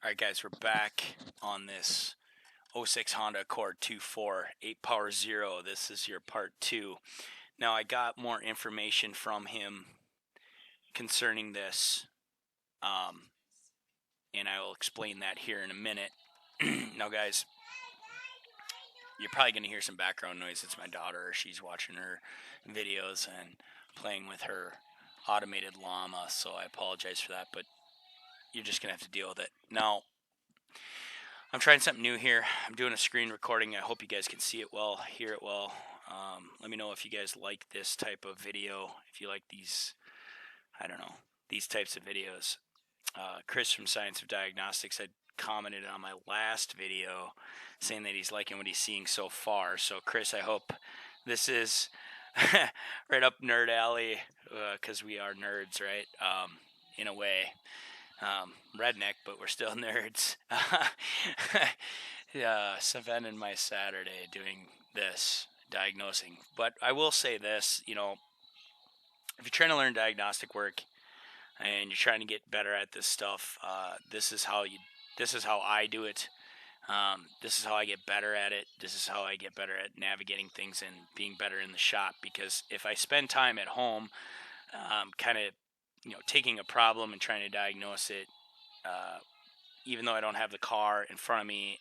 Alright guys, we're back on this '06 Honda Accord 2.4 8 Power Zero. This is your part 2. Now I got more information from him concerning this, and I will explain that here in a minute. Now guys, you're probably going to hear some background noise. It's my daughter. She's watching her videos and playing with her automated llama, so I apologize for that, but you're just going to have to deal with it. Now, I'm trying something new here. I'm doing a screen recording. I hope you guys can see it well, hear it well. Let me know if you guys like this type of video, if you like these, I don't know, these types of videos. Chris from Science of Diagnostics had commented on my last video saying that he's liking what he's seeing so far. So Chris, I hope this is right up nerd alley, because we are nerds, right? In a way. Redneck, but we're still nerds. Yeah, spending my Saturday doing this, diagnosing. But I will say this, you know, if you're trying to learn diagnostic work and you're trying to get better at this stuff, this is how I do it. This is how I get better at it. This is how I get better at navigating things and being better in the shop. Because if I spend time at home, kind of, you know, taking a problem and trying to diagnose it, even though I don't have the car in front of me,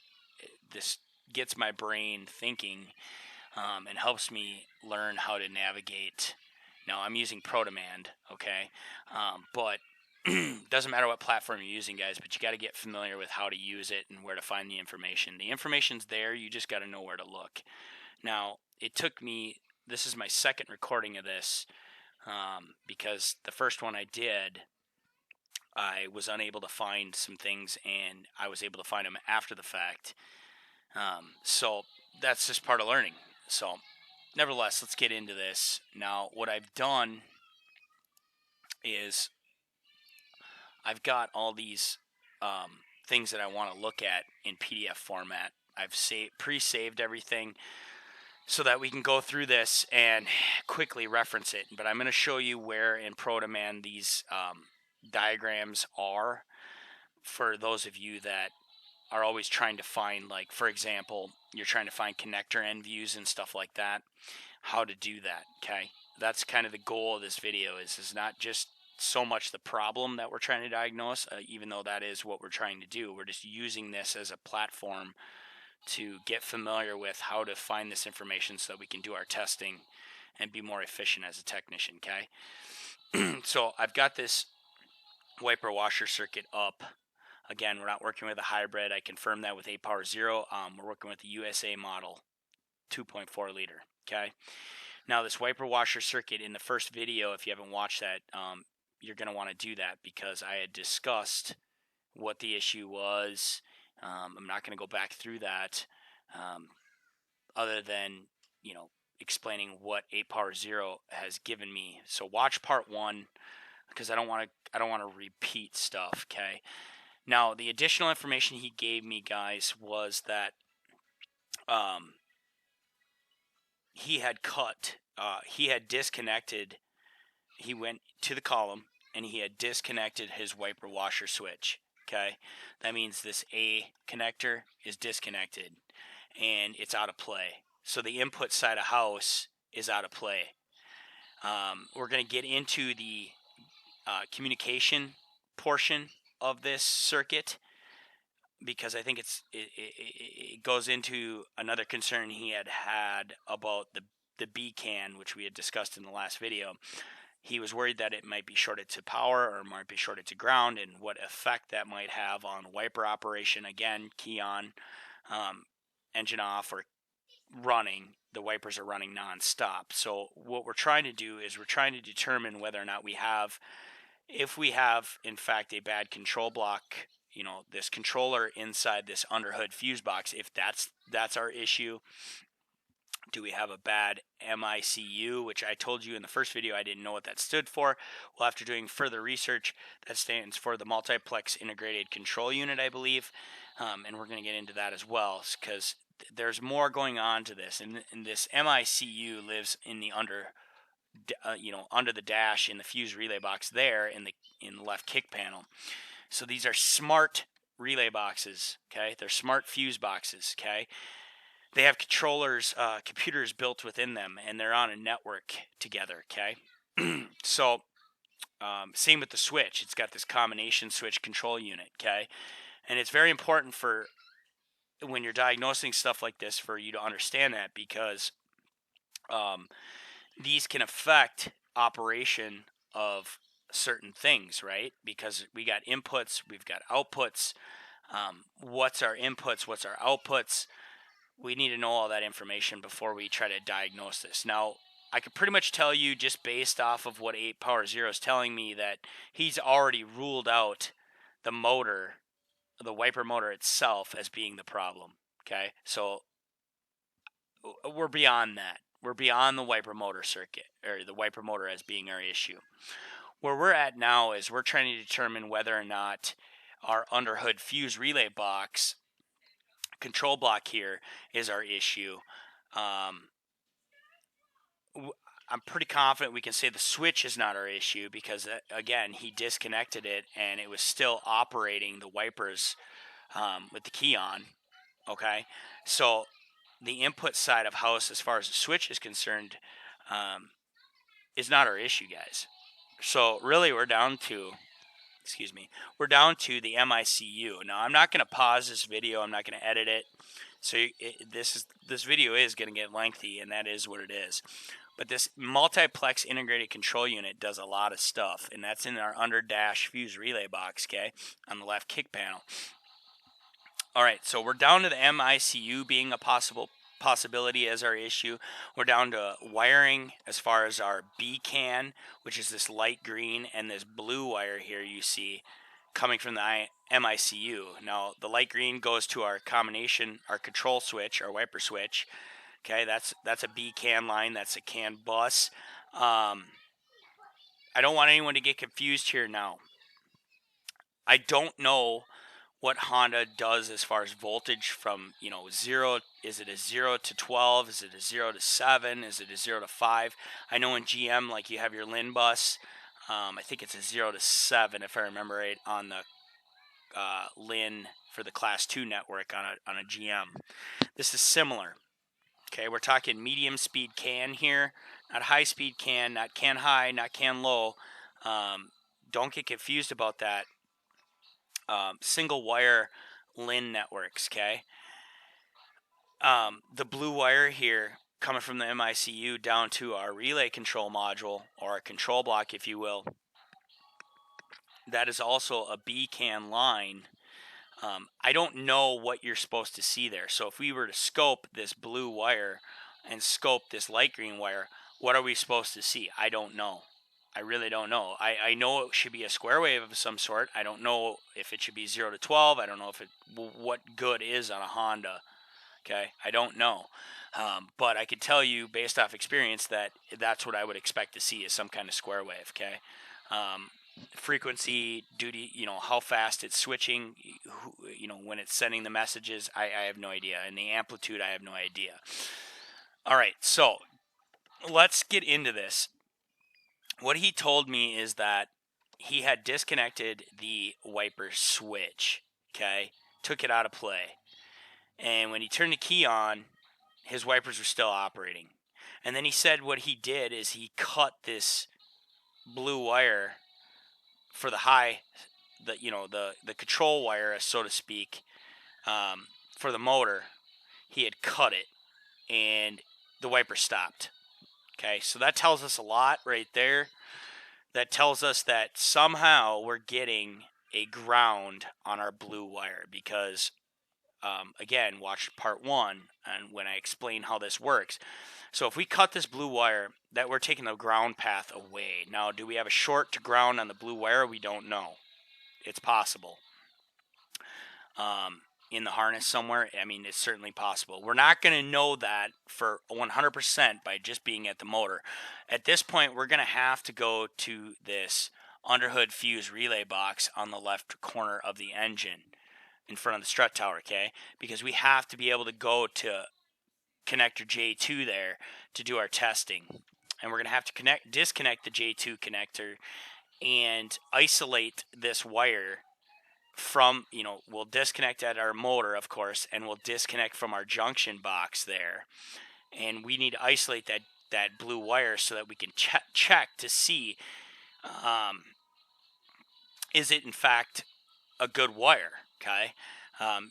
this gets my brain thinking, and helps me learn how to navigate. Now, I'm using ProDemand, okay? But doesn't matter what platform you're using, guys, but you got to get familiar with how to use it and where to find the information. The information's there, you just got to know where to look. Now, it took me, this is my second recording of this, because the first one I did, I was unable to find some things, and I was able to find them after the fact. So that's just part of learning. So nevertheless, let's get into this. Now, what I've done is I've got all these things that I want to look at in PDF format. I've pre-saved everything so that we can go through this and quickly reference it. But I'm going to show you where in ProDemand these diagrams are, for those of you that are always trying to find, like, for example, you're trying to find connector end views and stuff like that, how to do that, okay? That's kind of the goal of this video, is not just so much the problem that we're trying to diagnose, even though that is what we're trying to do. We're just using this as a platform to get familiar with how to find this information so that we can do our testing and be more efficient as a technician, okay? So I've got this wiper washer circuit up. Again, we're not working with a hybrid. I confirmed that with 8 Power Zero. We're working with the USA model, 2.4 liter, okay? Now, this wiper washer circuit, in the first video, if you haven't watched that, you're going to want to do that, because I had discussed what the issue was. I'm not going to go back through that, other than, you know, explaining what 8 Power Zero has given me. So watch part 1, because I don't want to repeat stuff, okay? Now, the additional information he gave me, guys, was that he had disconnected. He went to the column and he had disconnected his wiper washer switch. Okay, that means this A connector is disconnected and it's out of play. So the input side of house is out of play. We're going to get into the communication portion of this circuit, because I think it goes into another concern he had about the B can, which we had discussed in the last video. He was worried that it might be shorted to power or might be shorted to ground, and what effect that might have on wiper operation. Again, key on, engine off, or running. The wipers are running non-stop. So what we're trying to do is we're trying to determine whether or not if we have in fact a bad control block, you know, this controller inside this underhood fuse box. If that's our issue. Do we have a bad MICU, which I told you in the first video I didn't know what that stood for. Well, after doing further research, that stands for the Multiplex Integrated Control Unit, I believe. And we're going to get into that as well, because there's more going on to this. And this MICU lives in the under the dash in the fuse relay box there in the left kick panel. So these are smart relay boxes, okay? They're smart fuse boxes, okay? They have controllers, computers built within them, and they're on a network together, okay? So, same with the switch. It's got this combination switch control unit, okay? And it's very important for when you're diagnosing stuff like this for you to understand that, because these can affect operation of certain things, right? Because we got inputs, we've got outputs. What's our inputs? What's our outputs? We need to know all that information before we try to diagnose this. Now, I could pretty much tell you just based off of what 8 Power Zero is telling me that he's already ruled out the motor, the wiper motor itself, as being the problem. Okay, so we're beyond that. We're beyond the wiper motor circuit, or the wiper motor as being our issue. Where we're at now is we're trying to determine whether or not our underhood fuse relay box control block here is our issue. I'm pretty confident we can say the switch is not our issue, because again, he disconnected it and it was still operating the wipers with the key on. Okay, so the input side of house, as far as the switch is concerned, is not our issue, guys. So really, we're down to the MICU. Now, I'm not going to pause this video. I'm not going to edit it. So this video is going to get lengthy, and that is what it is. But this multiplex integrated control unit does a lot of stuff, and that's in our under dash fuse relay box, okay, on the left kick panel. All right, so we're down to the MICU being a possibility as our issue. We're down to wiring as far as our B-CAN, which is this light green, and this blue wire here you see coming from the MICU. Now, the light green goes to our combination, our control switch, our wiper switch. Okay, that's a B-CAN line. That's a CAN bus. I don't want anyone to get confused here now. I don't know what Honda does as far as voltage from, zero. Is it a 0 to 12? Is it a 0 to 7? Is it a 0 to 5? I know in GM, like, you have your LIN bus. I think it's a 0 to 7, if I remember right, on the LIN for the Class 2 network on a GM. This is similar. Okay, we're talking medium speed CAN here, not high speed CAN, not CAN high, not CAN low. Don't get confused about that. Single wire LIN networks, okay? The blue wire here coming from the MICU down to our relay control module, or a control block, if you will, that is also a B-CAN line. I don't know what you're supposed to see there. So if we were to scope this blue wire and scope this light green wire, what are we supposed to see? I don't know. I really don't know. I know it should be a square wave of some sort. I don't know if it should be 0 to 12. I don't know what good is on a Honda. Okay, I don't know. But I could tell you based off experience that that's what I would expect to see, is some kind of square wave. Okay, frequency, duty, how fast it's switching, when it's sending the messages, I have no idea. And the amplitude, I have no idea. All right, so let's get into this. What he told me is that he had disconnected the wiper switch, okay? Took it out of play. And when he turned the key on, his wipers were still operating. And then he said what he did is he cut this blue wire for the high, the control wire, so to speak, for the motor. He had cut it, and the wiper stopped. Okay, so that tells us a lot right there. That tells us that somehow we're getting a ground on our blue wire, because, again, watch part 1 and when I explain how this works. So if we cut this blue wire, that we're taking the ground path away. Now, do we have a short to ground on the blue wire? We don't know. It's possible. In the harness somewhere, it's certainly possible. We're not going to know that for 100% by just being at the motor. At this point, we're going to have to go to this underhood fuse relay box on the left corner of the engine in front of the strut tower, okay? Because we have to be able to go to connector J2 there to do our testing. And we're going to have to disconnect the J2 connector and isolate this wire from, we'll disconnect at our motor, of course, and we'll disconnect from our junction box there. And we need to isolate that blue wire so that we can check to see, is it in fact a good wire, okay?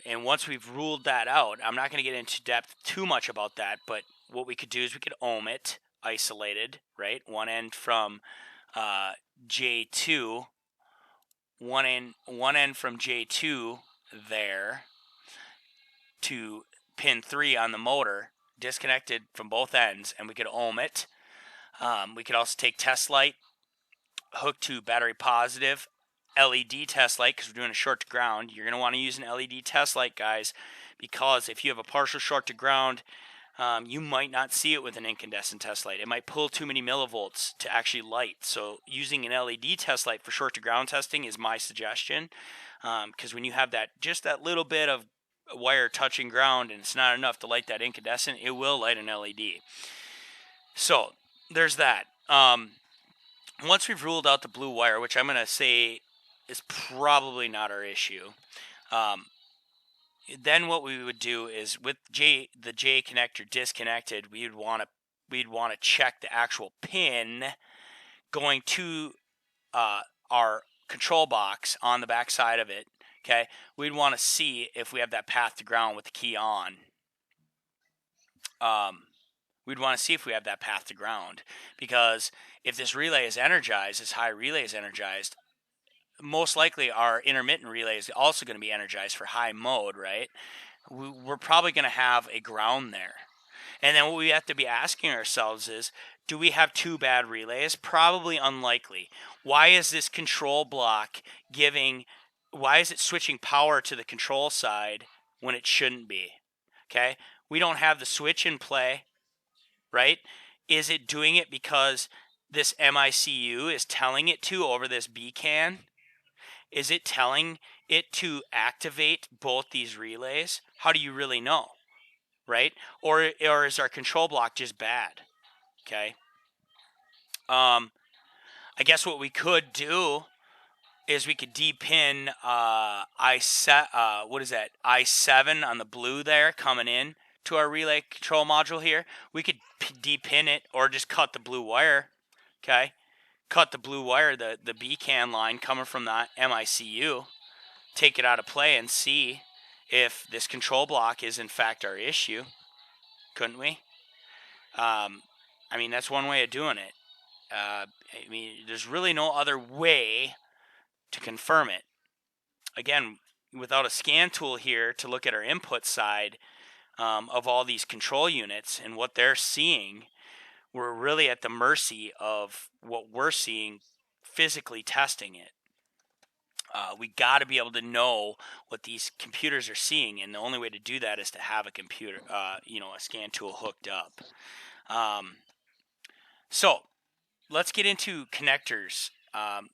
And once we've ruled that out, I'm not going to get into depth too much about that, but what we could do is we could ohm it, isolated, right? One end from J2, one end from J2 there to pin 3 on the motor, disconnected from both ends, and we could ohm it. We could also take test light, hook to battery positive, LED test light, because we're doing a short to ground. You're going to want to use an LED test light, guys, because if you have a partial short to ground, you might not see it with an incandescent test light. It might pull too many millivolts to actually light. So using an LED test light for short to ground testing is my suggestion, because when you have just that little bit of wire touching ground and it's not enough to light that incandescent, it will light an LED. So there's that. Once we've ruled out the blue wire, which I'm going to say is probably not our issue, then what we would do is with the J connector disconnected, we'd want to check the actual pin going to our control box on the back side of it. Okay, we'd want to see if we have that path to ground with the key on. We'd want to see if we have that path to ground, because if this relay is energized, this high relay is energized, most likely our intermittent relay is also going to be energized for high mode, right? We're probably going to have a ground there. And then what we have to be asking ourselves is, do we have 2 bad relays? Probably unlikely. Why is this control block why is it switching power to the control side when it shouldn't be? Okay? We don't have the switch in play, right? Is it doing it because this MICU is telling it to over this beacon? Is it telling it to activate both these relays? How do you really know, right? Or is our control block just bad? Okay. I guess what we could do is we could depin I7 on the blue there coming in to our relay control module here. We could depin it or just cut the blue wire. Okay. Cut the blue wire, the beacon line coming from the MICU, take it out of play and see if this control block is in fact our issue. Couldn't we? I mean, that's one way of doing it. I mean, there's really no other way to confirm it. Again, without a scan tool here to look at our input side of all these control units and what they're seeing, we're really at the mercy of what we're seeing physically testing it. We got to be able to know what these computers are seeing, and the only way to do that is to have a computer, a scan tool hooked up. So let's get into connectors.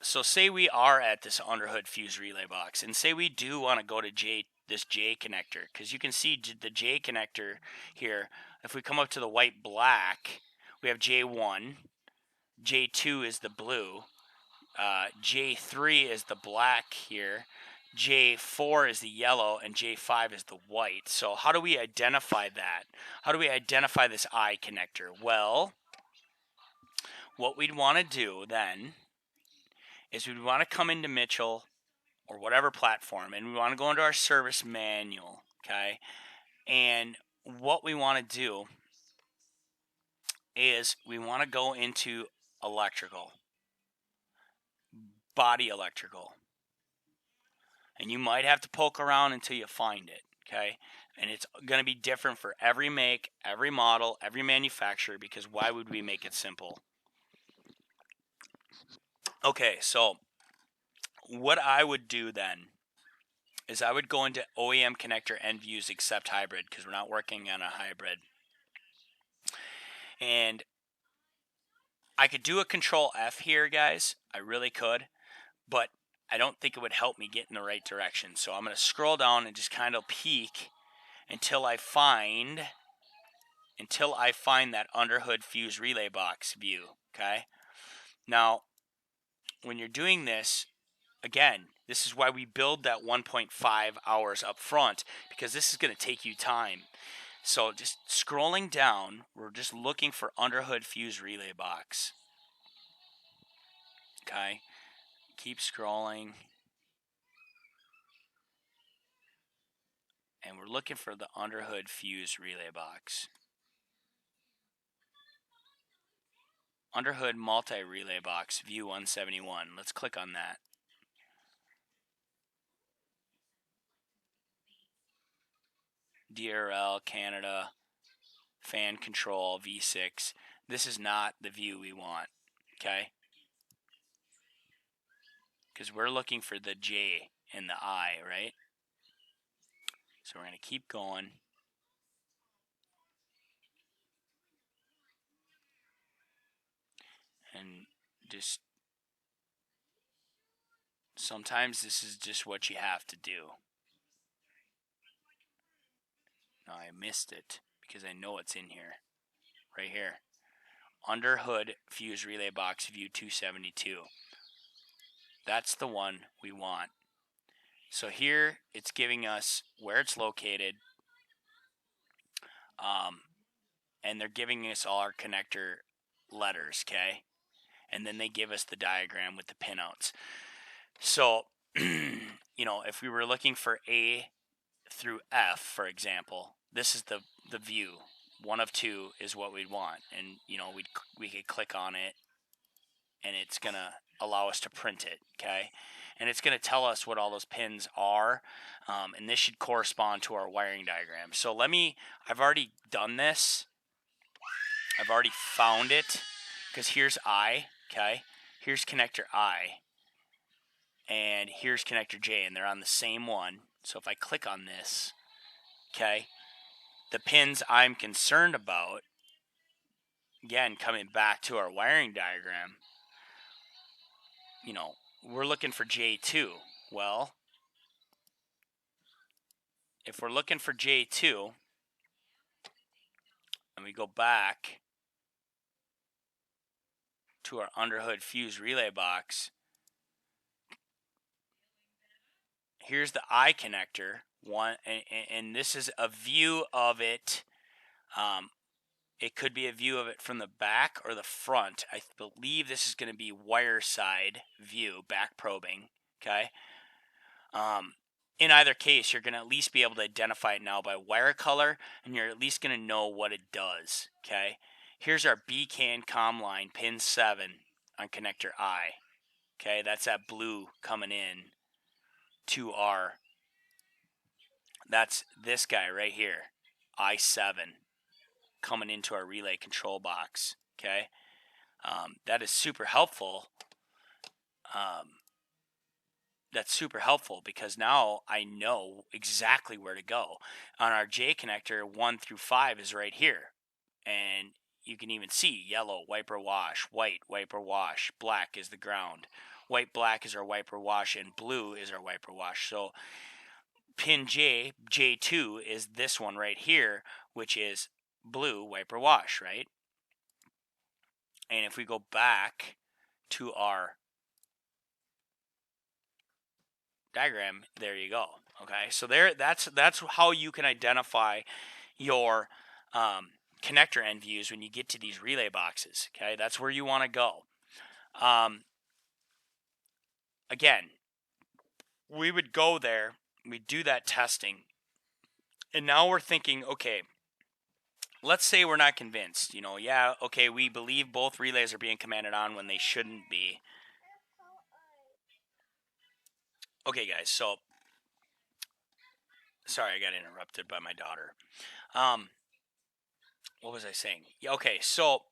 So say we are at this underhood fuse relay box, and say we do want to go to this J connector, because you can see the J connector here. If we come up to the white black, we have J1, J2 is the blue, J3 is the black here, J4 is the yellow, and J5 is the white. So how do we identify that? How do we identify this I connector? Well, what we'd want to do then is we'd want to come into Mitchell or whatever platform, and we want to go into our service manual, okay? And what we want to do is we want to go into electrical, body electrical. And you might have to poke around until you find it, okay? And it's going to be different for every make, every model, every manufacturer, because why would we make it simple? Okay, so what I would do then is I would go into OEM connector end views except hybrid, because we're not working on a hybrid. And I could do a control F here, guys. I really could, but I don't think it would help me get in the right direction. So I'm going to scroll down and just kind of peek until I find that underhood fuse relay box view, okay? Now, when you're doing this, again, This is why we build that 1.5 hours up front, because this is going to take you time. So just scrolling down, we're just looking for underhood fuse relay box. Okay, keep scrolling. And we're looking for the underhood fuse relay box. Underhood multi-relay box, view 171. Let's click on that. DRL, Canada, fan control, V6. This is not the view we want, okay? Because we're looking for the J and the I, right? So we're going to keep going. And just sometimes this is just what you have to do. No, I missed it because I know it's in here. Right here. Underhood fuse relay box, view 272. That's the one we want. So here it's giving us where it's located. And they're giving us all our connector letters, okay? And then they give us the diagram with the pinouts. So, you know, if we were looking for A through F, for example, this is the view. One of two is what we'd want. And, you know, we could click on it, and it's going to allow us to print it, okay? And it's going to tell us what all those pins are, and this should correspond to our wiring diagram. So I've already done this. I've already found it, because here's I, okay? Here's connector I, and here's connector J, and they're on the same one. So if I click on this, okay, the pins I'm concerned about, again, coming back to our wiring diagram, you know, we're looking for J2. Well, if we're looking for J2, and we go back to our underhood fuse relay box, here's the I connector, one, and this is a view of it. It could be a view of it from the back or the front. I believe this is going to be wire side view, back probing, okay? In either case, you're going to at least be able to identify it now by wire color, and you're at least going to know what it does, okay? Here's our BCAN comm line, pin 7 on connector I, okay? That's that blue coming in to our, that's this guy right here, I7, coming into our relay control box, okay? That is super helpful. That's super helpful because now I know exactly where to go. On our J connector, 1 through 5 is right here. And you can even see yellow, wiper wash, white, wiper wash, black is the ground. White, black is our wiper wash, and blue is our wiper wash. So pin J, J2, is this one right here, which is blue wiper wash, right? And if we go back to our diagram, there you go. Okay, so that's how you can identify your connector end views when you get to these relay boxes. Okay, that's where you want to go. Again, we would go there, we do that testing, and now we're thinking, okay, let's say we're not convinced. You know, yeah, okay, we believe both relays are being commanded on when they shouldn't be. Okay, guys, so sorry, I got interrupted by my daughter. What was I saying? Okay, so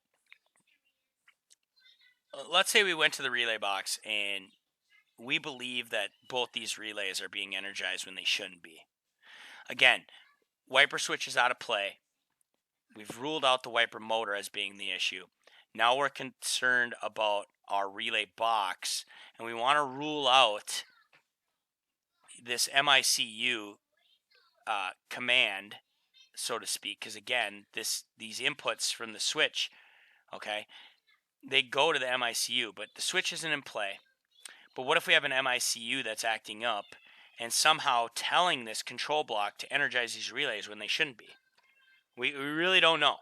let's say we went to the relay box and we believe that both these relays are being energized when they shouldn't be. Again, wiper switch is out of play. We've ruled out the wiper motor as being the issue. Now we're concerned about our relay box, and we want to rule out this MICU command, so to speak, because again, these inputs from the switch, okay, they go to the MICU, but the switch isn't in play. But what if we have an MICU that's acting up and somehow telling this control block to energize these relays when they shouldn't be? We really don't know.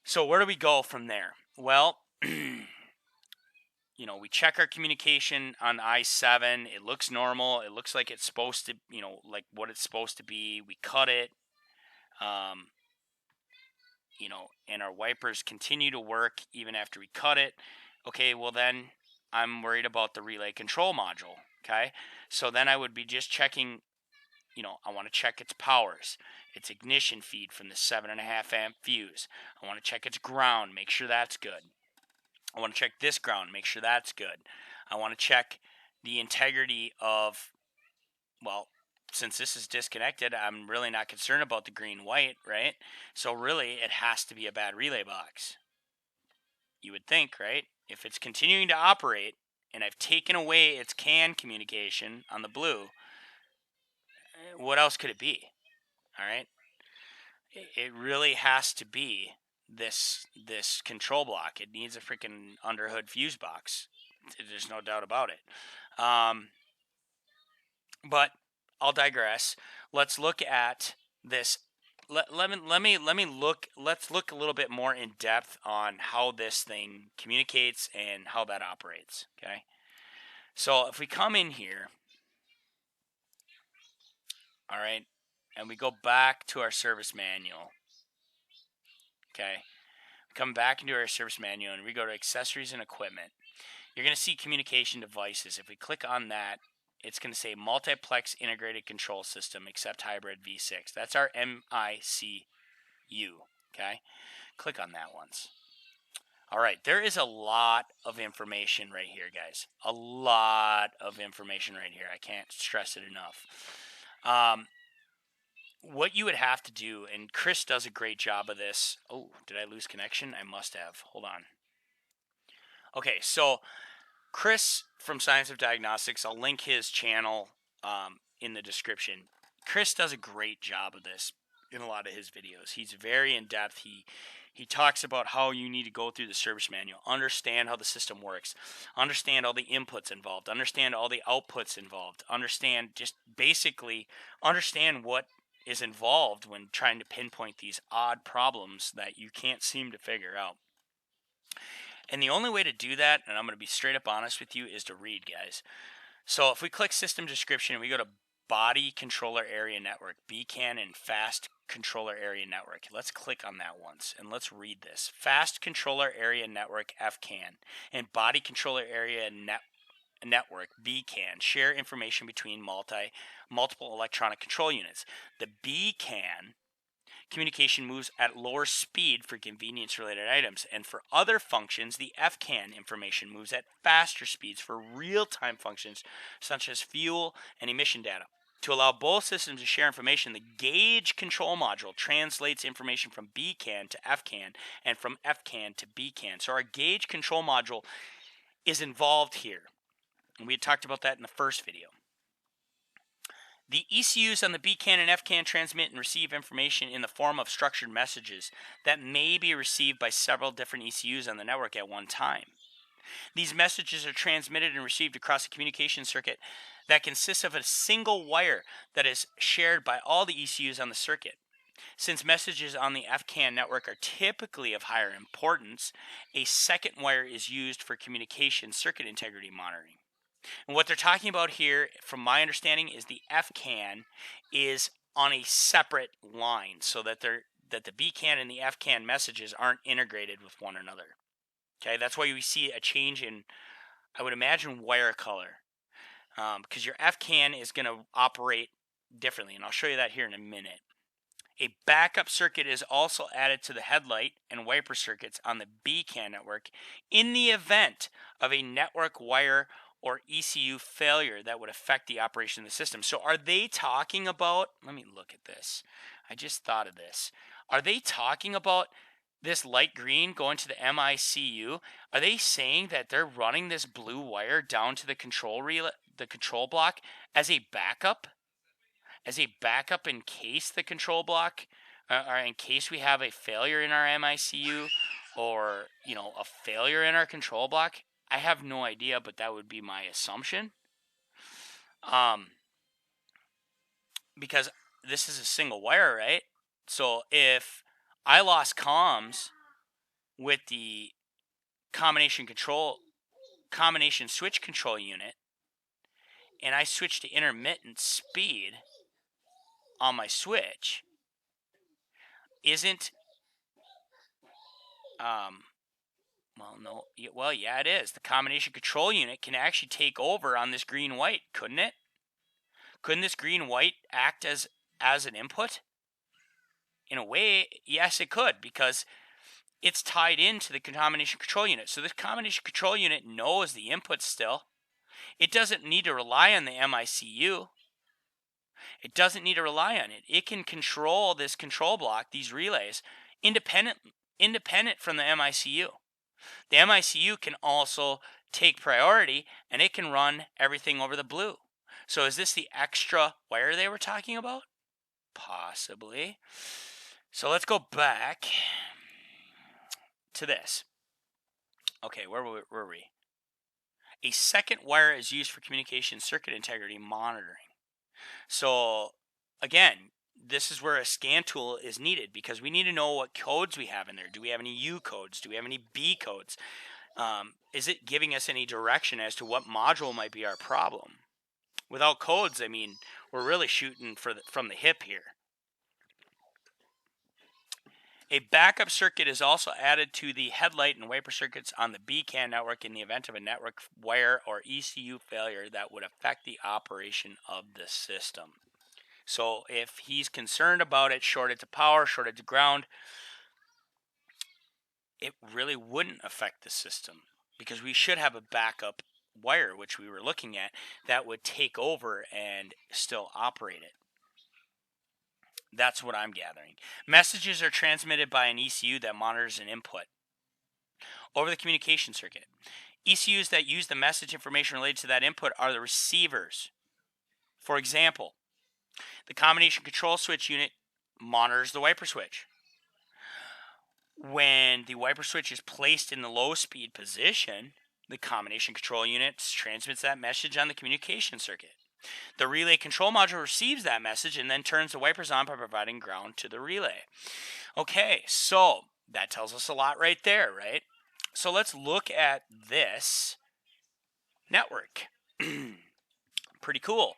So where do we go from there? Well, we check our communication on I7. It looks normal. It looks like it's supposed to, like what it's supposed to be. We cut it, and our wipers continue to work even after we cut it. Okay, well then I'm worried about the relay control module. Okay, so then I would be just checking, I want to check its powers, its ignition feed from the 7.5 amp fuse. I want to check its ground, make sure that's good. I want to check this ground, make sure that's good. I want to check the integrity of, well, since this is disconnected, I'm really not concerned about the green-white, right? So really, it has to be a bad relay box. You would think, right? If it's continuing to operate, and I've taken away its CAN communication on the blue, what else could it be? All right? It really has to be this control block. It needs a freaking underhood fuse box. There's no doubt about it. But I'll digress. Let's look at this. Let's look a little bit more in depth on how this thing communicates and how that operates. Okay. So if we come in here, all right, and we go back to our service manual. Okay. Come back into our service manual and we go to accessories and equipment. You're going to see communication devices. If we click on that, it's going to say multiplex integrated control system except hybrid V6. That's our MICU. Okay. Click on that once. All right. There is a lot of information right here, guys. A lot of information right here. I can't stress it enough. What you would have to do, and Chris does a great job of this. Oh, did I lose connection? I must have. Hold on. Okay, so Chris from Science of Diagnostics, I'll link his channel in the description. Chris does a great job of this in a lot of his videos. He's very in-depth. He talks about how you need to go through the service manual, understand how the system works, understand all the inputs involved, understand all the outputs involved, just basically understand what is involved when trying to pinpoint these odd problems that you can't seem to figure out. And the only way to do that, and I'm going to be straight up honest with you, is to read, guys. So if we click System Description and we go to Body Controller Area Network, BCAN and Fast Controller Area Network. Let's click on that once and let's read this. Fast Controller Area Network, FCAN, and Body Controller Area Network, BCAN, share information between multiple electronic control units. The BCAN communication moves at lower speed for convenience-related items, and for other functions, the FCAN information moves at faster speeds for real-time functions such as fuel and emission data. To allow both systems to share information, the gauge control module translates information from BCAN to FCAN and from FCAN to BCAN. So our gauge control module is involved here. And we had talked about that in the first video. The ECUs on the BCAN and FCAN transmit and receive information in the form of structured messages that may be received by several different ECUs on the network at one time. These messages are transmitted and received across a communication circuit that consists of a single wire that is shared by all the ECUs on the circuit. Since messages on the FCAN network are typically of higher importance, a second wire is used for communication circuit integrity monitoring. And what they're talking about here, from my understanding, is the FCAN is on a separate line so that the BCAN and the FCAN messages aren't integrated with one another. Okay, that's why we see a change in, I would imagine, wire color. Because your FCAN is going to operate differently, and I'll show you that here in a minute. A backup circuit is also added to the headlight and wiper circuits on the BCAN network in the event of a network wire or ECU failure that would affect the operation of the system. So are they talking about, let me look at this. I just thought of this. Are they talking about this light green going to the MICU? Are they saying that they're running this blue wire down to the control block as a backup? As a backup in case the control block, or in case we have a failure in our MICU, or a failure in our control block? I have no idea, but that would be my assumption. Because this is a single wire, right? So if I lost comms with the combination switch control unit, and I switch to intermittent speed on my switch, isn't yeah, it is. The combination control unit can actually take over on this green-white, couldn't it? Couldn't this green-white act as an input? In a way, yes, it could, because it's tied into the combination control unit. So this combination control unit knows the input still. It doesn't need to rely on the MICU. It doesn't need to rely on it. It can control this control block, these relays, independent from the MICU. The MICU can also take priority, and it can run everything over the blue. So is this the extra wire they were talking about? Possibly. So let's go back to this. Okay, where were we? A second wire is used for communication circuit integrity monitoring. So again, this is where a scan tool is needed, because we need to know what codes we have in there. Do we have any U codes? Do we have any B codes? Is it giving us any direction as to what module might be our problem? Without codes, I mean, we're really shooting from the hip here. A backup circuit is also added to the headlight and wiper circuits on the BCAN network in the event of a network wire or ECU failure that would affect the operation of the system. So if he's concerned about it shorted to power, shorted to ground, it really wouldn't affect the system, because we should have a backup wire, which we were looking at, that would take over and still operate it. That's what I'm gathering. Messages are transmitted by an ECU that monitors an input over the communication circuit. ECUs that use the message information related to that input are the receivers. For example, the combination control switch unit monitors the wiper switch. When the wiper switch is placed in the low speed position, the combination control unit transmits that message on the communication circuit. The relay control module receives that message and then turns the wipers on by providing ground to the relay. Okay, so that tells us a lot right there, right? So let's look at this network. Pretty cool.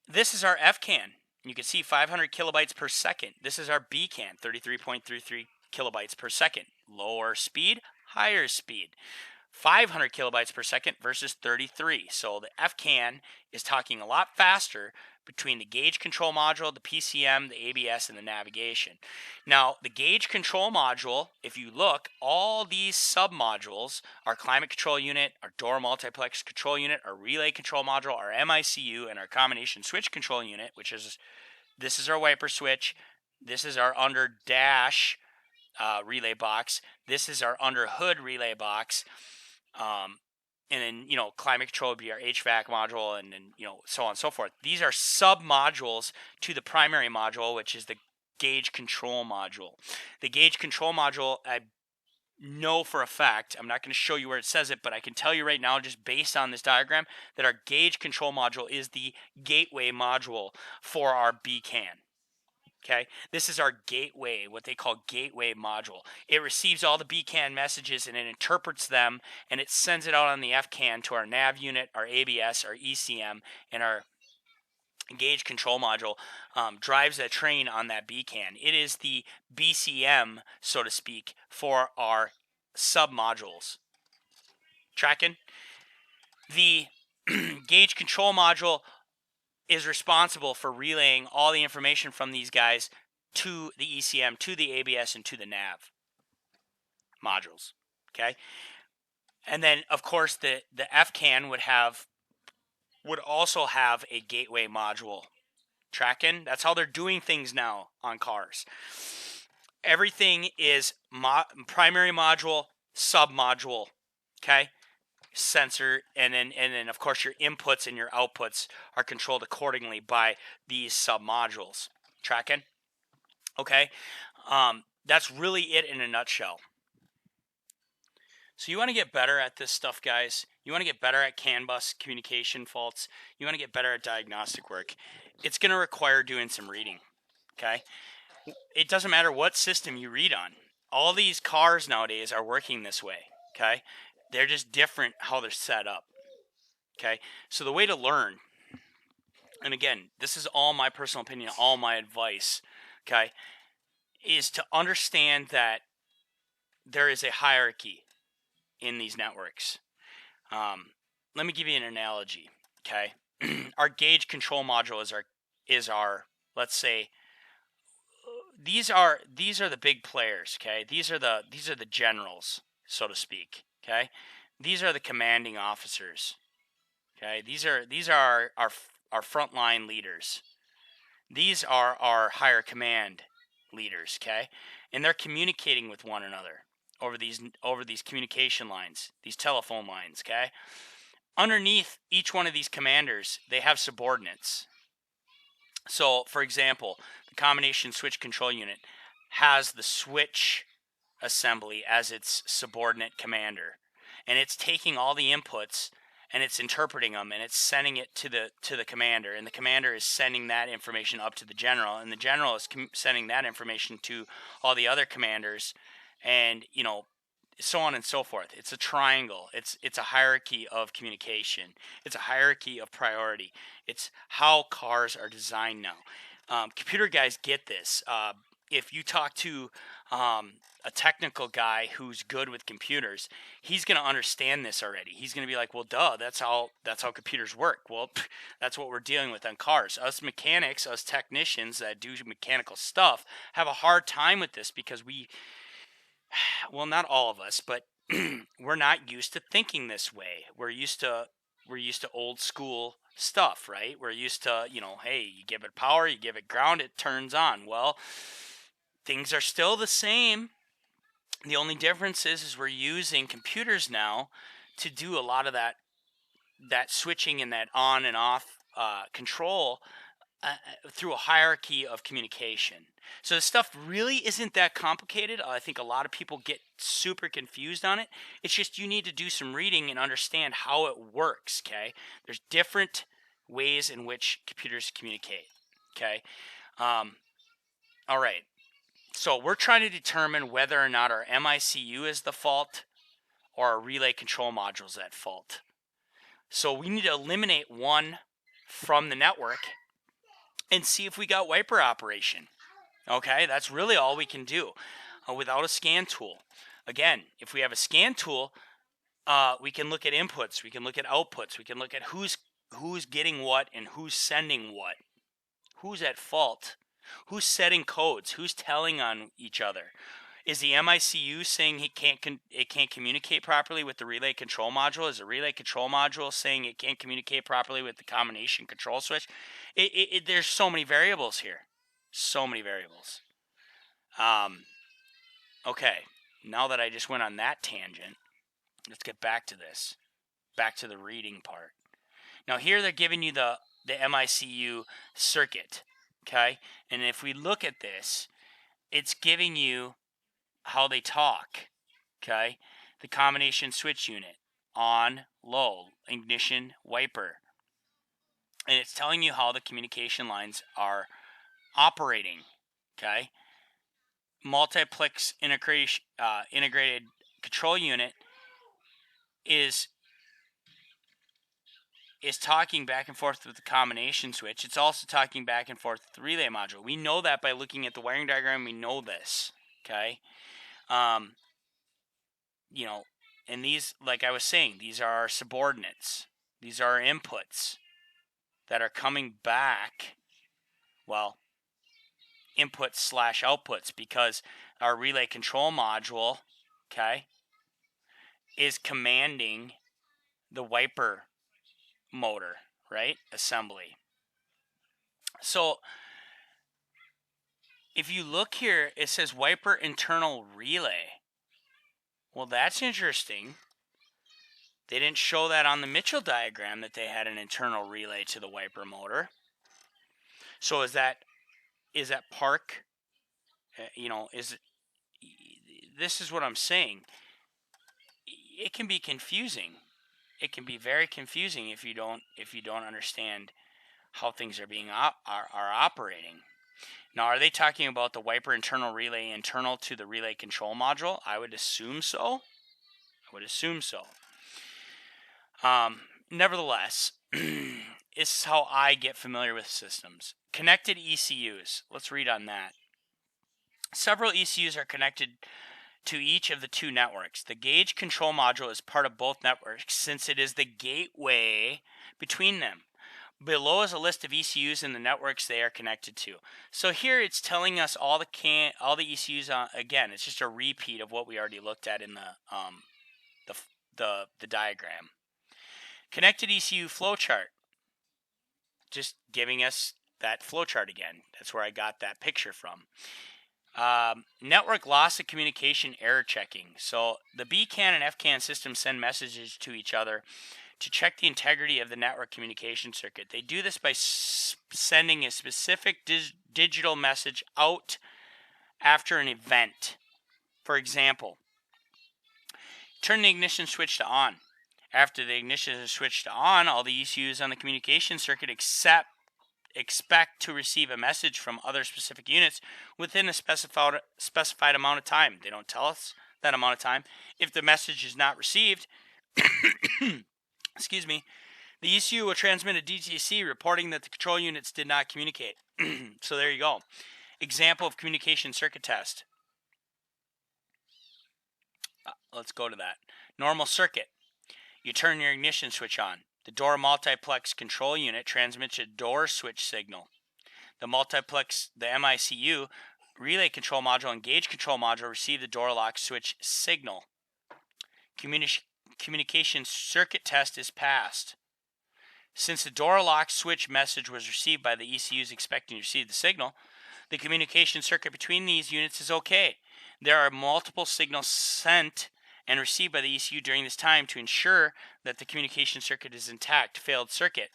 This is our FCAN. You can see 500 kilobytes per second. This is our BCAN, 33.33 kilobytes per second. Lower speed, higher speed. 500 kilobytes per second versus 33. So the FCAN is talking a lot faster between the gauge control module, the PCM, the ABS, and the navigation. Now, the gauge control module, if you look, all these sub-modules, our climate control unit, our door multiplex control unit, our relay control module, our MICU, and our combination switch control unit, this is our wiper switch, this is our under dash relay box, this is our under hood relay box, and then, climate control would be our HVAC module, and then, so on and so forth. These are sub-modules to the primary module, which is the gauge control module. The gauge control module, I know for a fact, I'm not going to show you where it says it, but I can tell you right now, just based on this diagram, that our gauge control module is the gateway module for our BCAN. Okay, this is our gateway, what they call gateway module. It receives all the BCAN messages and it interprets them, and it sends it out on the FCAN to our nav unit, our ABS, our ECM, and our gauge control module drives a train on that BCAN. It is the BCM, so to speak, for our sub-modules. Tracking? The gauge control module is responsible for relaying all the information from these guys to the ECM, to the ABS, and to the nav modules. Okay, and then of course the FCAN would also have a gateway module. Tracking? That's how they're doing things now on cars. Everything is primary module, sub module. Okay. Sensor, and then of course your inputs and your outputs are controlled accordingly by these sub-modules. Tracking? Okay, that's really it in a nutshell. So you want to get better at this stuff, guys. You want to get better at CAN bus communication faults. You want to get better at diagnostic work. It's going to require doing some reading, okay? It doesn't matter what system you read on. All these cars nowadays are working this way, okay? They're just different how they're set up, okay? So the way to learn, and again, this is all my personal opinion, all my advice, okay, is to understand that there is a hierarchy in these networks. Let me give you an analogy, okay? Our gauge control module is our let's say these are the big players, okay? These are the generals, so to speak, okay? These are the commanding officers, okay? These are our frontline leaders. These are our higher command leaders, okay? And they're communicating with one another over these communication lines, these telephone lines, okay? Underneath each one of these commanders, they have subordinates. So, for example, the combination switch control unit has the switch assembly as its subordinate commander, and it's taking all the inputs and it's interpreting them, and it's sending it to the commander, and the commander is sending that information up to the general, and the general is sending that information to all the other commanders, and so on and so forth. It's a triangle. It's a hierarchy of communication. It's a hierarchy of priority. It's how cars are designed now. Computer guys get this. If you talk to a technical guy who's good with computers, he's going to understand this already. He's going to be like, well, duh, that's how computers work. Well, that's what we're dealing with on cars. Us mechanics, us technicians that do mechanical stuff have a hard time with this because well, not all of us, but we're not used to thinking this way. We're used to old school stuff, right? We're used to, hey, you give it power, you give it ground, it turns on. Well, things are still the same. The only difference is we're using computers now to do a lot of that switching and that on and off control through a hierarchy of communication. So this stuff really isn't that complicated. I think a lot of people get super confused on it. It's just you need to do some reading and understand how it works, okay? There's different ways in which computers communicate, okay? All right. So we're trying to determine whether or not our MICU is the fault or our relay control module is at fault. So we need to eliminate one from the network and see if we got wiper operation. Okay, that's really all we can do without a scan tool. Again, if we have a scan tool, we can look at inputs, we can look at outputs, we can look at who's getting what and who's sending what, who's at fault, who's setting codes, who's telling on each other. Is the MICU saying it can't communicate properly with the relay control module? Is the relay control module saying it can't communicate properly with the combination control switch? There's so many variables here. So many variables. Okay, now that I just went on that tangent, let's get back to this. Back to the reading part. Now here they're giving you the MICU circuit, okay? And if we look at this, it's giving you how they talk, okay? The combination switch unit, on, low, ignition, wiper. And it's telling you how the communication lines are operating, okay? Multiplex integrated control unit is talking back and forth with the combination switch. It's also talking back and forth with the relay module. We know that by looking at the wiring diagram. We know this, okay? And these, like I was saying, these are our subordinates. These are our inputs that are coming back, well, inputs / outputs, because our relay control module, okay, is commanding the wiper motor, right? Assembly. So if you look here, it says wiper internal relay. Well, that's interesting. They didn't show that on the Mitchell diagram that they had an internal relay to the wiper motor. So is that Park? This is what I'm saying. it can be confusing. It can be very confusing if you don't understand how things are being are operating. Now, are they talking about the wiper internal relay internal to the relay control module? I would assume so. Nevertheless, this is how I get familiar with systems. Connected ECUs. Let's read on that. Several ECUs are connected to each of the two networks. The gauge control module is part of both networks since it is the gateway between them. Below is a list of ECUs and the networks they are connected to. So here it's telling us all the ECUs. Again, it's just a repeat of what we already looked at in the diagram. Connected ECU flowchart. Just giving us that flowchart again. That's where I got that picture from. Network loss of communication error checking. So the BCAN and FCAN systems send messages to each other to check the integrity of the network communication circuit. They do this by sending a specific digital message out after an event. For example, turn the ignition switch to on. After the ignition is switched to on, all the ECUs on the communication circuit expect to receive a message from other specific units within a specified amount of time. They don't tell us that amount of time. If the message is not received, excuse me, the ECU will transmit a DTC reporting that the control units did not communicate. So there you go. Example of communication circuit test. Let's go to that. Normal circuit. You turn your ignition switch on. The door multiplex control unit transmits a door switch signal. The MICU, relay control module, and gauge control module receive the door lock switch signal. Communication circuit test is passed. Since the door lock switch message was received by the ECUs expecting to receive the signal, the communication circuit between these units is okay. There are multiple signals sent and received by the ECU during this time to ensure that the communication circuit is intact. Failed circuit.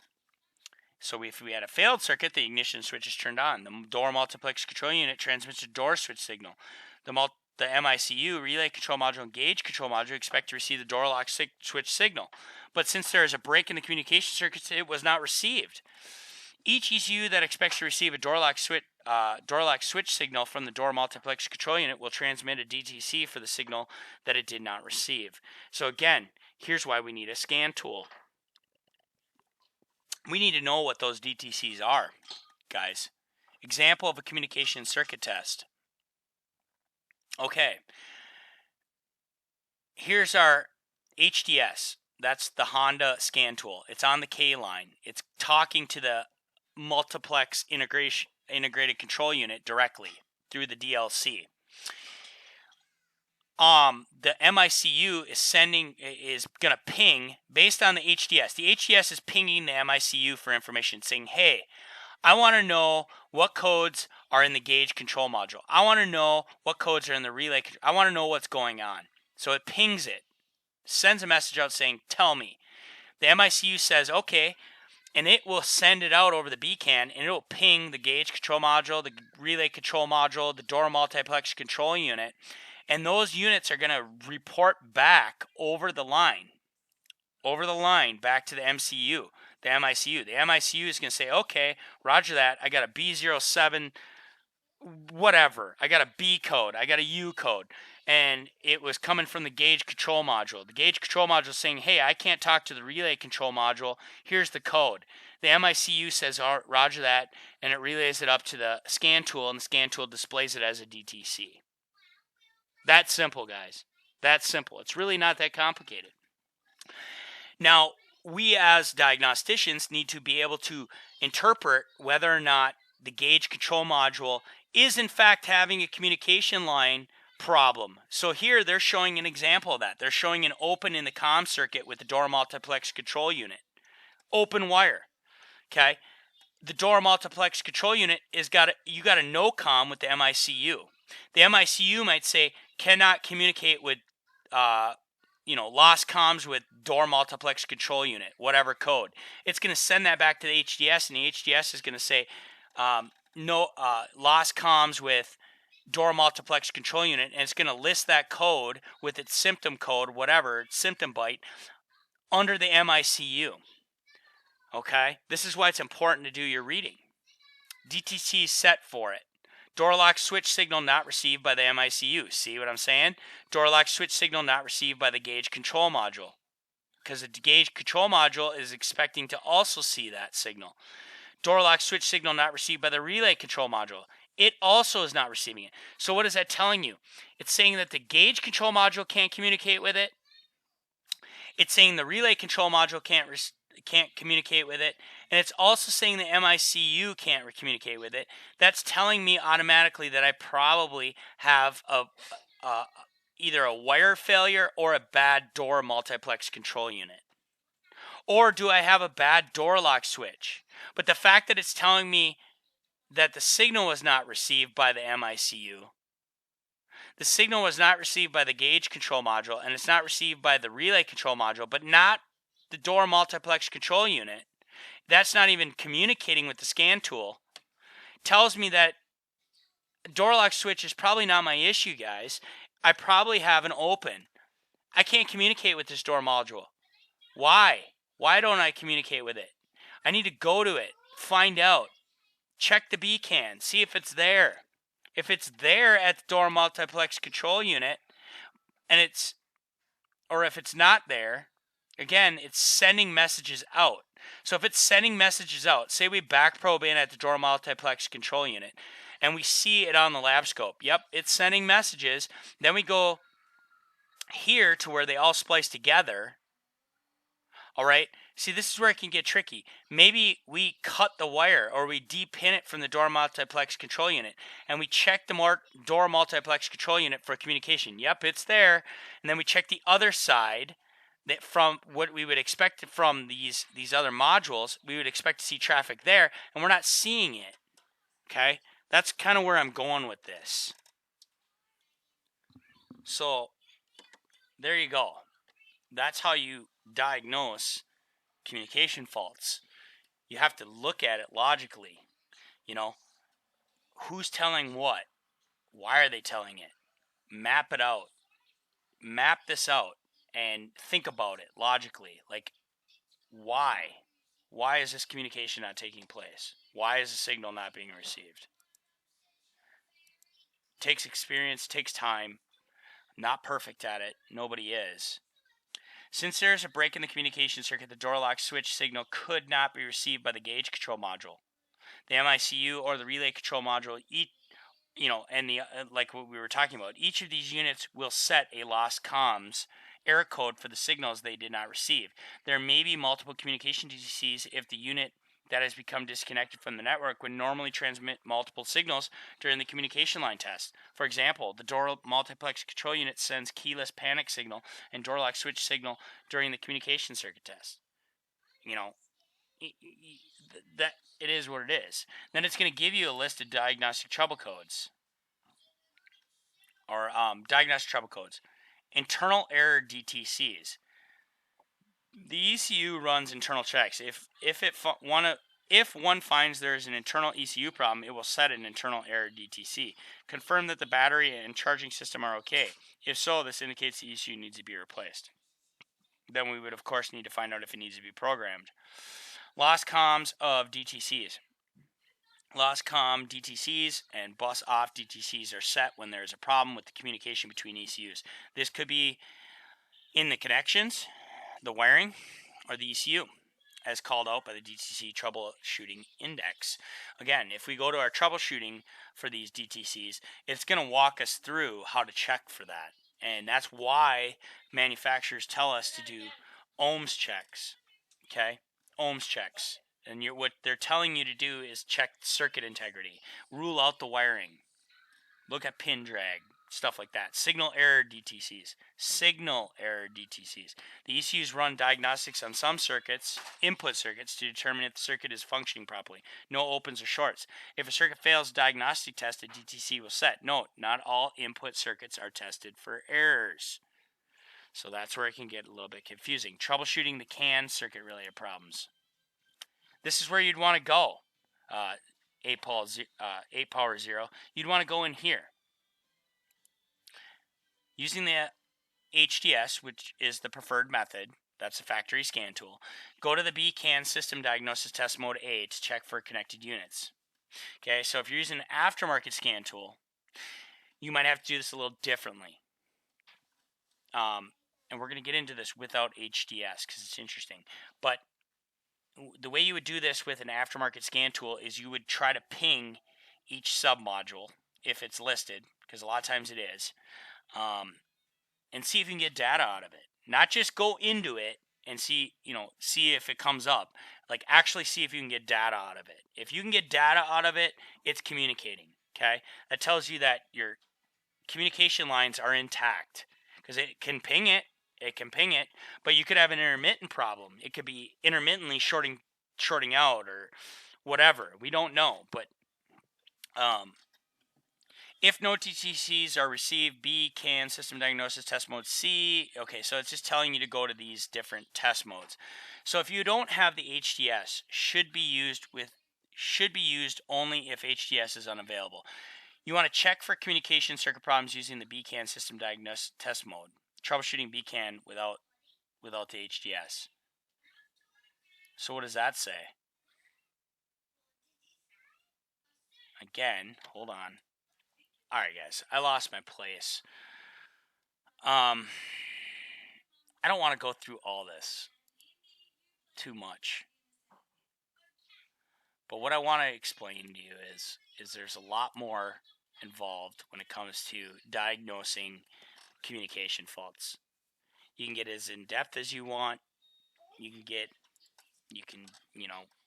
So if we had a failed circuit, the ignition switch is turned on. The door multiplex control unit transmits a door switch signal. The MICU, relay control module, and gauge control module expect to receive the door lock switch signal. But since there is a break in the communication circuit, it was not received. Each ECU that expects to receive a door lock switch signal from the door multiplex control unit will transmit a DTC for the signal that it did not receive. So again, here's why we need a scan tool. We need to know what those DTCs are, guys. Example of a communication circuit test. Okay. Here's our HDS. That's the Honda scan tool. It's on the K line. It's talking to the multiplex integrated control unit directly through the DLC. The MICU is going to ping based on the HDS. The HDS is pinging the MICU for information, saying, hey, I want to know what codes are in the gauge control module. I want to know what codes are in the relay. I want to know what's going on. So it pings it, sends a message out saying, tell me. The MICU says, okay, and it will send it out over the BCAN, and it will ping the gauge control module, the relay control module, the door multiplex control unit, and those units are going to report back over the line back to the MCU, the MICU. The MICU is going to say, okay, roger that, I got a B07, whatever, I got a B code, I got a U code, and it was coming from the gauge control module. The gauge control module is saying, hey, I can't talk to the relay control module, here's the code. The MICU says, oh, roger that, and it relays it up to the scan tool, and the scan tool displays it as a DTC. That's simple, guys. That's simple. It's really not that complicated. Now, we as diagnosticians need to be able to interpret whether or not the gauge control module is in fact having a communication line problem. So here they're showing an example of that. They're showing an open in the COM circuit with the door multiplex control unit. Open wire. Okay? The door multiplex control unit you got a no COM with the MICU. The MICU might say cannot communicate with lost comms with door multiplex control unit, whatever code. It's going to send that back to the HDS, and the HDS is going to say no lost comms with door multiplex control unit, and it's going to list that code with its symptom code, whatever, symptom byte, under the MICU. Okay? This is why it's important to do your reading. DTC is set for it. Door lock switch signal not received by the MICU. See what I'm saying? Door lock switch signal not received by the gauge control module. Because the gauge control module is expecting to also see that signal. Door lock switch signal not received by the relay control module. It also is not receiving it. So what is that telling you? It's saying that the gauge control module can't communicate with it. It's saying the relay control module can't communicate with it. And it's also saying the MICU can't communicate with it. That's telling me automatically that I probably have either a wire failure or a bad door multiplex control unit. Or do I have a bad door lock switch? But the fact that it's telling me that the signal was not received by the MICU, the signal was not received by the gauge control module, and it's not received by the relay control module, but not the door multiplex control unit, that's not even communicating with the scan tool, tells me that door lock switch is probably not my issue, guys. I probably have an open. I can't communicate with this door module. Why? Why don't I communicate with it? I need to go to it, find out, check the beacon, see if it's there. If it's there at the door multiplex control unit, and if it's not there, again, it's sending messages out. So if it's sending messages out, say we back probe in at the door multiplex control unit, and we see it on the lab scope. Yep, it's sending messages. Then we go here to where they all splice together. All right. See, this is where it can get tricky. Maybe we cut the wire or we depin it from the door multiplex control unit, and we check the door multiplex control unit for communication. Yep, it's there. And then we check the other side. That from what we would expect from these other modules, we would expect to see traffic there, and we're not seeing it. Okay? That's kind of where I'm going with this. So, there you go. That's how you diagnose communication faults. You have to look at it logically. You know, who's telling what? Why are they telling it? Map it out. Map this out. And think about it logically. Like, why? Why is this communication not taking place? Why is the signal not being received? Takes experience, takes time. Not perfect at it. Nobody is. Since there is a break in the communication circuit, the door lock switch signal could not be received by the gauge control module, the MICU, or the relay control module. And like what we were talking about, each of these units will set a lost comms error code for the signals they did not receive. There may be multiple communication DTCs if the unit that has become disconnected from the network would normally transmit multiple signals during the communication line test. For example, the door multiplex control unit sends keyless panic signal and door lock switch signal during the communication circuit test. That it is what it is. Then it's going to give you a list of diagnostic trouble codes, or diagnostic trouble codes. Internal error DTCs. The ECU runs internal checks. If one finds there is an internal ECU problem, it will set an internal error DTC. Confirm that the battery and charging system are okay. If so, this indicates the ECU needs to be replaced. Then we would, of course, need to find out if it needs to be programmed. Lost comms of DTCs. Lost comm DTCs and bus off DTCs are set when there is a problem with the communication between ECUs. This could be in the connections, the wiring, or the ECU, as called out by the DTC Troubleshooting Index. Again, if we go to our troubleshooting for these DTCs, it's going to walk us through how to check for that. And that's why manufacturers tell us to do ohms checks. Okay? Ohms checks. And what they're telling you to do is check circuit integrity, rule out the wiring, look at pin drag, stuff like that. Signal error DTCs. Signal error DTCs. The ECUs run diagnostics on some circuits, input circuits, to determine if the circuit is functioning properly. No opens or shorts. If a circuit fails a diagnostic test, a DTC will set. Note, not all input circuits are tested for errors. So that's where it can get a little bit confusing. Troubleshooting the CAN circuit relay problems. This is where you'd want to go, 8 power 0. You'd want to go in here. using the HDS, which is the preferred method, that's a factory scan tool, go to the BCAN System Diagnosis Test Mode A to check for connected units. Okay, so if you're using an aftermarket scan tool, you might have to do this a little differently. And we're going to get into this without HDS because it's interesting. But the way you would do this with an aftermarket scan tool is you would try to ping each submodule if it's listed, because a lot of times it is, and see if you can get data out of it. Not just go into it and see if it comes up. Like, actually see if you can get data out of it. If you can get data out of it, it's communicating. Okay, that tells you that your communication lines are intact, because it can ping it, but you could have an intermittent problem. It could be intermittently shorting out or whatever. We don't know, but if no TTCs are received, BCAN System Diagnosis Test Mode C. Okay, so it's just telling you to go to these different test modes. So if you don't have the HDS, should be used only if HDS is unavailable. You want to check for communication circuit problems using the BCAN System Diagnosis Test Mode. Troubleshooting BCAN without the HDS. So what does that say? Again, hold on. Alright guys, I lost my place. I don't want to go through all this too much. But what I want to explain to you is there's a lot more involved when it comes to diagnosing communication faults. You can get as in depth as you want. You can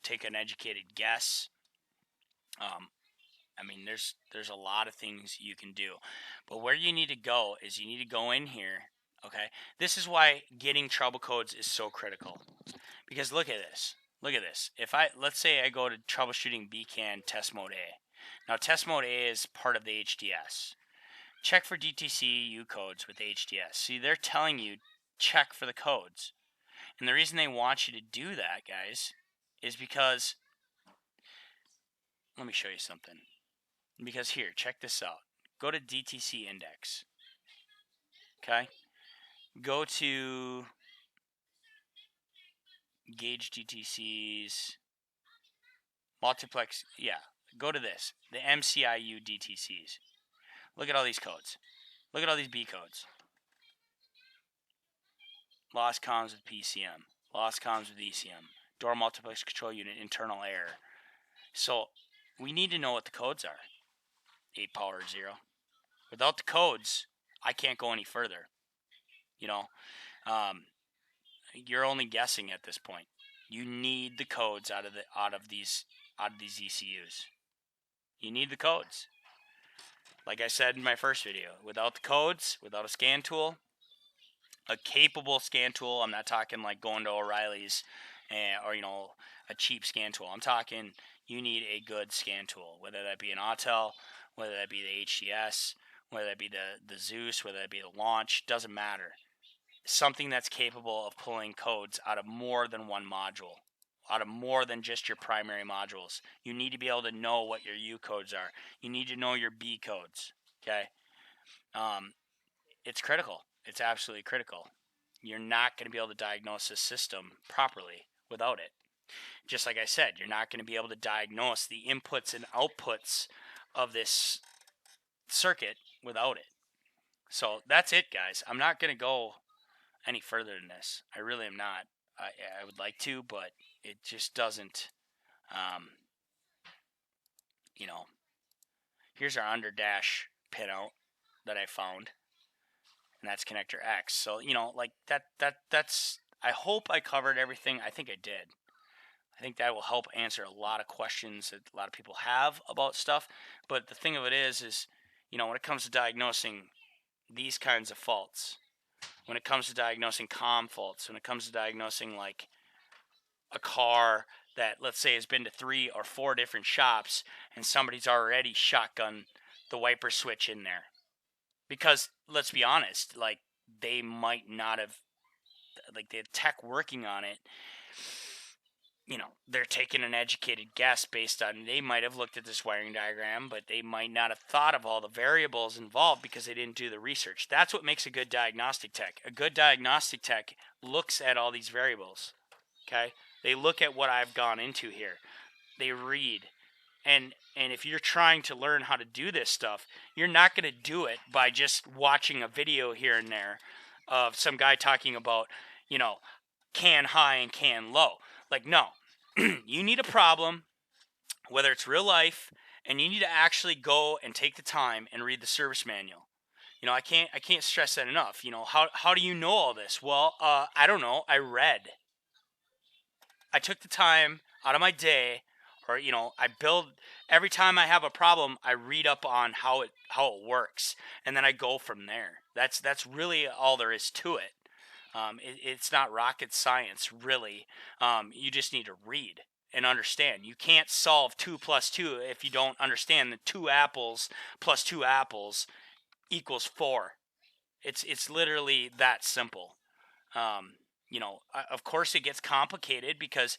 take an educated guess. There's a lot of things you can do. But where you need to go is you need to go in here, okay? This is why getting trouble codes is so critical. Because look at this. Let's say I go to Troubleshooting BCAN Test Mode A. Now, Test Mode A is part of the HDS. Check for DTCU codes with HDS. See, they're telling you check for the codes. And the reason they want you to do that, guys, is because, let me show you something. Because here, check this out. Go to DTC index. Okay? Go to gauge DTCs, multiplex, go to this, the MCIU DTCs. Look at all these codes. Look at all these B codes. Lost comms with PCM, lost comms with ECM, door multiplex control unit, internal error. So we need to know what the codes are. 8 power 0. Without the codes, I can't go any further. You're only guessing at this point. You need the codes out of these ECUs. You need the codes. Like I said in my first video, without the codes, without a scan tool, a capable scan tool, I'm not talking like going to O'Reilly's or a cheap scan tool. I'm talking you need a good scan tool, whether that be an Autel, whether that be the HDS, whether that be the Zeus, whether that be the Launch, doesn't matter. Something that's capable of pulling codes out of more than one module, out of more than just your primary modules. You need to be able to know what your U codes are. You need to know your B codes, okay? It's critical. It's absolutely critical. You're not going to be able to diagnose this system properly without it. Just like I said, you're not going to be able to diagnose the inputs and outputs of this circuit without it. So that's it, guys. I'm not going to go any further than this. I really am not. I would like to, but it just doesn't. Here's our under dash pinout that I found, and that's connector X. So that's. I hope I covered everything. I think I did. I think that will help answer a lot of questions that a lot of people have about stuff. But the thing of it is when it comes to diagnosing these kinds of faults, when it comes to diagnosing COM faults, when it comes to diagnosing like a car that, let's say, has been to 3 or 4 different shops and somebody's already shotgun the wiper switch in there. Because, let's be honest, they might not have, the tech working on it, they're taking an educated guess based on, they might have looked at this wiring diagram, but they might not have thought of all the variables involved because they didn't do the research. That's what makes a good diagnostic tech. A good diagnostic tech looks at all these variables, okay? They look at what I've gone into here. They read. And if you're trying to learn how to do this stuff, you're not going to do it by just watching a video here and there of some guy talking about, can high and can low. Like, no. You need a problem, whether it's real life, and you need to actually go and take the time and read the service manual. I can't stress that enough. How do you know all this? Well, I don't know. I read. I took the time out of my day, or I build. Every time I have a problem, I read up on how it works, and then I go from there. That's really all there is to it. It's not rocket science, really. You just need to read and understand. You can't solve 2 plus 2 if you don't understand that 2 apples plus 2 apples equals 4. It's literally that simple. Of course it gets complicated because,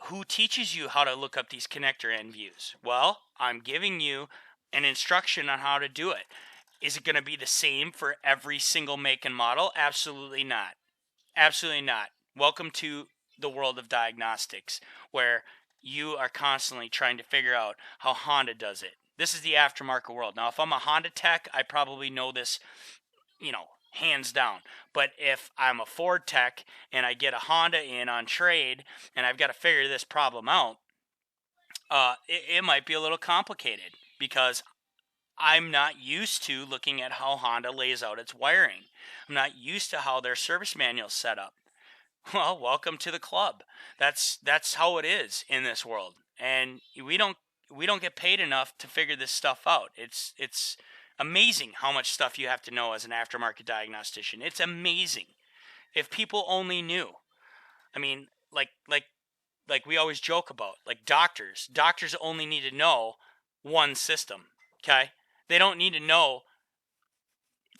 who teaches you how to look up these connector end views? Well, I'm giving you an instruction on how to do it. Is it going to be the same for every single make and model? Absolutely not. Absolutely not. Welcome to the world of diagnostics, where you are constantly trying to figure out how Honda does it. This is the aftermarket world. Now, if I'm a Honda tech, I probably know this, hands down. But if I'm a Ford tech and I get a Honda in on trade and I've got to figure this problem out, it might be a little complicated because I'm not used to looking at how Honda lays out its wiring. I'm not used to how their service manual's set up. Well, welcome to the club. That's how it is in this world. And we don't get paid enough to figure this stuff out. It's amazing how much stuff you have to know as an aftermarket diagnostician. It's amazing. If people only knew. I mean, like we always joke about, like doctors. Doctors only need to know one system, okay? They don't need to know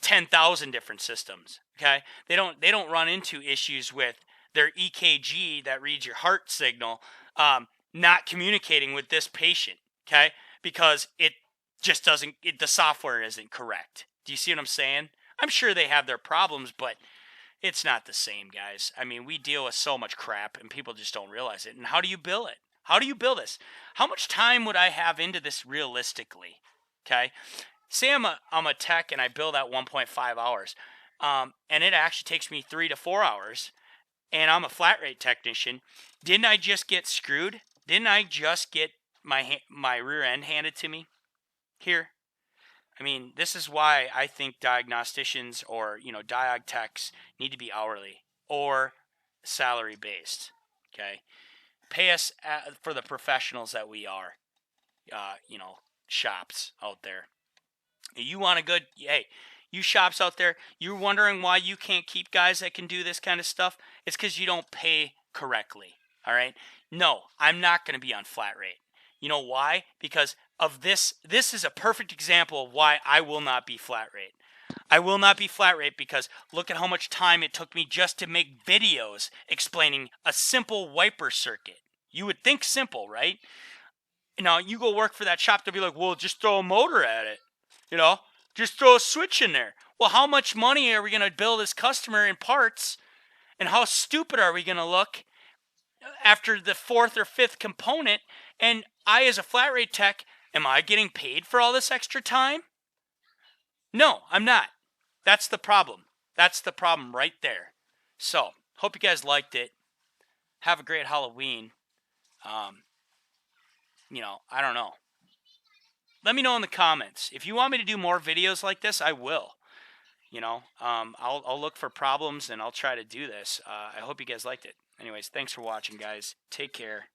10,000 different systems, okay? They don't run into issues with their EKG that reads your heart signal not communicating with this patient, okay? Because it just doesn't, the software isn't correct. Do you see what I'm saying? I'm sure they have their problems, but it's not the same, guys. I mean, we deal with so much crap, and people just don't realize it. And how do you bill it? How do you bill this? How much time would I have into this realistically? Okay, say I'm a tech and I bill that 1.5 hours, and it actually takes me 3 to 4 hours, and I'm a flat rate technician. Didn't I just get screwed? Didn't I just get my rear end handed to me here? I mean, this is why I think diagnosticians or diag techs need to be hourly or salary based. Okay, pay us for the professionals that we are. Shops out there. You want a good, you shops out there, you're wondering why you can't keep guys that can do this kind of stuff? It's because you don't pay correctly, all right? No, I'm not going to be on flat rate. You know why? Because of this. This is a perfect example of why I will not be flat rate. I will not be flat rate because look at how much time it took me just to make videos explaining a simple wiper circuit. You would think simple, right? Now, you go work for that shop, they'll be like, well, just throw a motor at it. Just throw a switch in there. Well, how much money are we going to bill this customer in parts? And how stupid are we going to look after the 4th or 5th component? And I, as a flat rate tech, am I getting paid for all this extra time? No, I'm not. That's the problem. That's the problem right there. So, hope you guys liked it. Have a great Halloween. I don't know. Let me know in the comments. If you want me to do more videos like this, I will. I'll look for problems and I'll try to do this. I hope you guys liked it. Anyways, thanks for watching, guys. Take care.